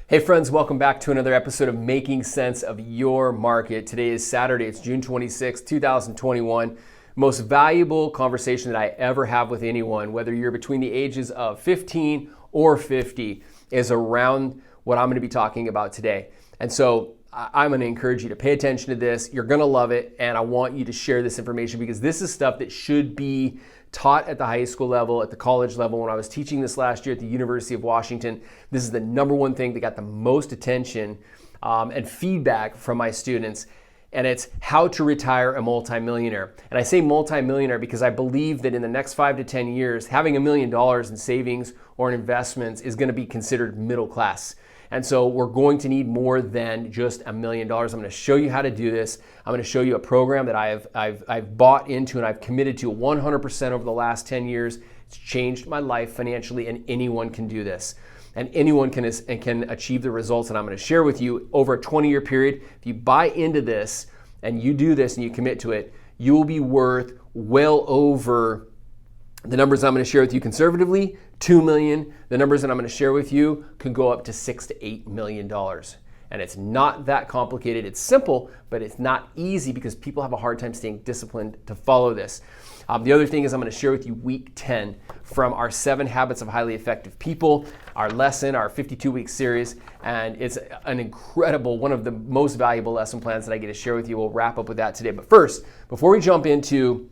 Hey friends, welcome back to another episode of Making Sense of Your Market. Today is Saturday, it's June 26, 2021. Most valuable conversation that I ever have with anyone, whether you're between the ages of 15 or 50, is around what I'm going to be talking about today. And so I'm going to encourage you to pay attention to this. You're going to love it, and I want you to share this information because this is stuff that should be taught at the high school level, at the college level. When I was teaching this last year at the University of Washington, this is the number one thing that got the most attention and feedback from my students, and it's how to retire a multimillionaire. And I say multimillionaire because I believe that in the next 5 to 10 years, having $1 million in savings or in investments is going to be considered middle class. And so we're going to need more than just $1 million. I'm going to show you how to do this. I'm going to show you a program that I've bought into and I've committed to 100% over the last 10 years. It's changed my life financially, and anyone can do this. And anyone can achieve the results that I'm going to share with you over a 20-year period. If you buy into this and you do this and you commit to it, you will be worth well over the numbers I'm going to share with you conservatively, $2 million. The numbers that I'm going to share with you can go up to $6 to $8 million. And it's not that complicated. It's simple, but it's not easy because people have a hard time staying disciplined to follow this. The other thing is I'm going to share with you week 10 from our 7 Habits of Highly Effective People, our lesson, our 52-week series. And it's an incredible, one of the most valuable lesson plans that I get to share with you. We'll wrap up with that today. But first, before we jump into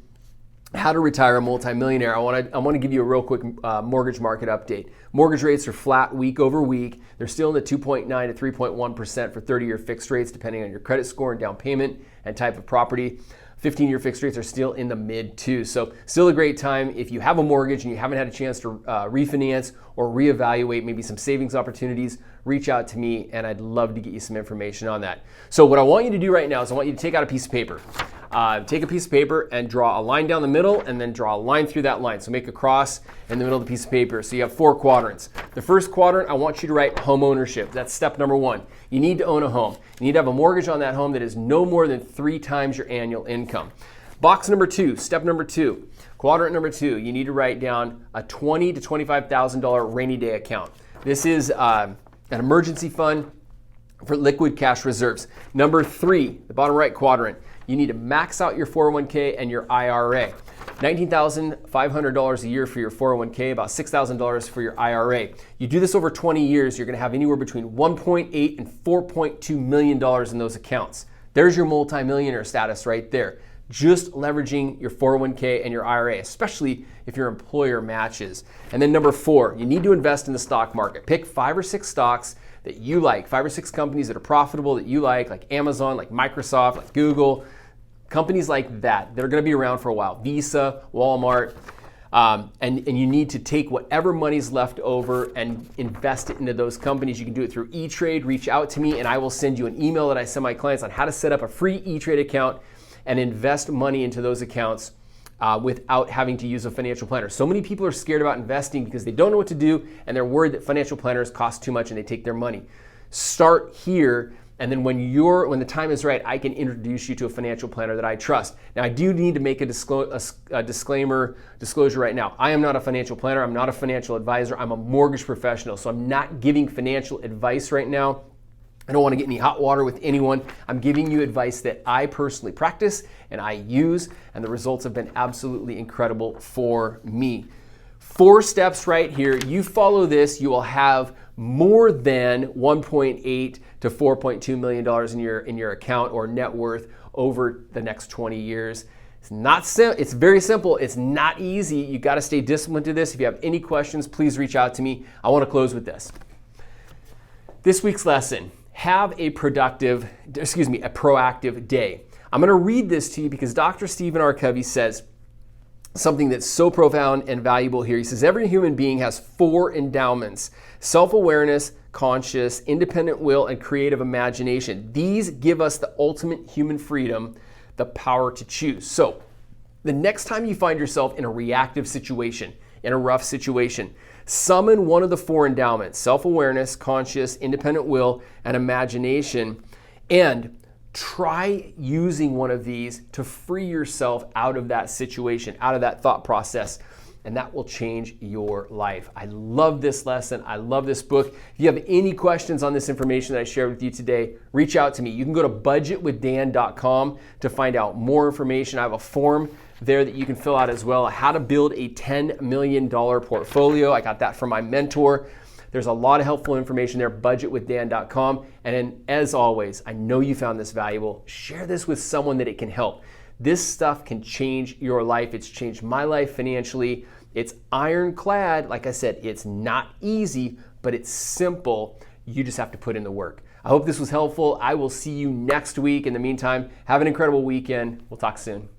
how to retire a multimillionaire, I want to give you a real quick mortgage market update. Mortgage rates are flat week over week. They're still in the 2.9 to 3.1% for 30-year fixed rates, depending on your credit score and down payment and type of property. 15-year fixed rates are still in the mid-2s. So still a great time if you have a mortgage and you haven't had a chance to refinance or reevaluate maybe some savings opportunities. Reach out to me and I'd love to get you some information on that. So what I want you to do right now is I want you to take out a piece of paper. Take a piece of paper and draw a line down the middle and then draw a line through that line. So make a cross in the middle of the piece of paper. So you have 4 quadrants. The first quadrant, I want you to write home ownership. That's step number 1. You need to own a home. You need to have a mortgage on that home that is no more than 3 times your annual income. Box number 2, step number 2, quadrant number 2, you need to write down a $20,000 to $25,000 rainy day account. This is an emergency fund for liquid cash reserves. Number 3, the bottom right quadrant, you need to max out your 401k and your IRA. $19,500 a year for your 401k, about $6,000 for your IRA. You do this over 20 years, you're going to have anywhere between $1.8 and $4.2 million in those accounts. There's your multimillionaire status right there. Just leveraging your 401k and your IRA, especially if your employer matches. And then number 4, you need to invest in the stock market. Pick 5 or 6 stocks that you like, 5 or 6 companies that are profitable that you like Amazon, like Microsoft, like Google, companies like that are going to be around for a while. Visa, Walmart, and you need to take whatever money's left over and invest it into those companies. You can do it through E-Trade. Reach out to me and I will send you an email that I send my clients on how to set up a free E-Trade account and invest money into those accounts without having to use a financial planner. So many people are scared about investing because they don't know what to do and they're worried that financial planners cost too much and they take their money. Start here, and then when the time is right, I can introduce you to a financial planner that I trust. Now, I do need to make a disclosure right now. I am not a financial planner. I'm not a financial advisor. I'm a mortgage professional, so I'm not giving financial advice right now. I don't want to get any hot water with anyone. I'm giving you advice that I personally practice and I use, and the results have been absolutely incredible for me. 4 steps right here. You follow this, you will have more than $1.8 to $4.2 million in your account or net worth over the next 20 years. It's very simple. It's not easy. You got to stay disciplined to this. If you have any questions, please reach out to me. I want to close with this. This week's lesson. Have a proactive day. I'm going to read this to you because Dr. Stephen R. Covey says something that's so profound and valuable here. He says every human being has 4 endowments: self-awareness, conscious, independent will, and creative imagination. These give us the ultimate human freedom, the power to choose. So the next time you find yourself in a reactive situation, in a rough situation, summon one of the 4 endowments: self-awareness, conscious, independent will, and imagination, and try using one of these to free yourself out of that situation, out of that thought process. and that will change your life. I love this lesson. I love this book. If you have any questions on this information that I shared with you today, reach out to me. You can go to budgetwithdan.com to find out more information. I have a form there that you can fill out as well, how to build a $10 million portfolio. I got that from my mentor. There's a lot of helpful information there, budgetwithdan.com. And then, as always, I know you found this valuable. Share this with someone that it can help. This stuff can change your life. It's changed my life financially. It's ironclad. Like I said, it's not easy, but it's simple. You just have to put in the work. I hope this was helpful. I will see you next week. In the meantime, have an incredible weekend. We'll talk soon.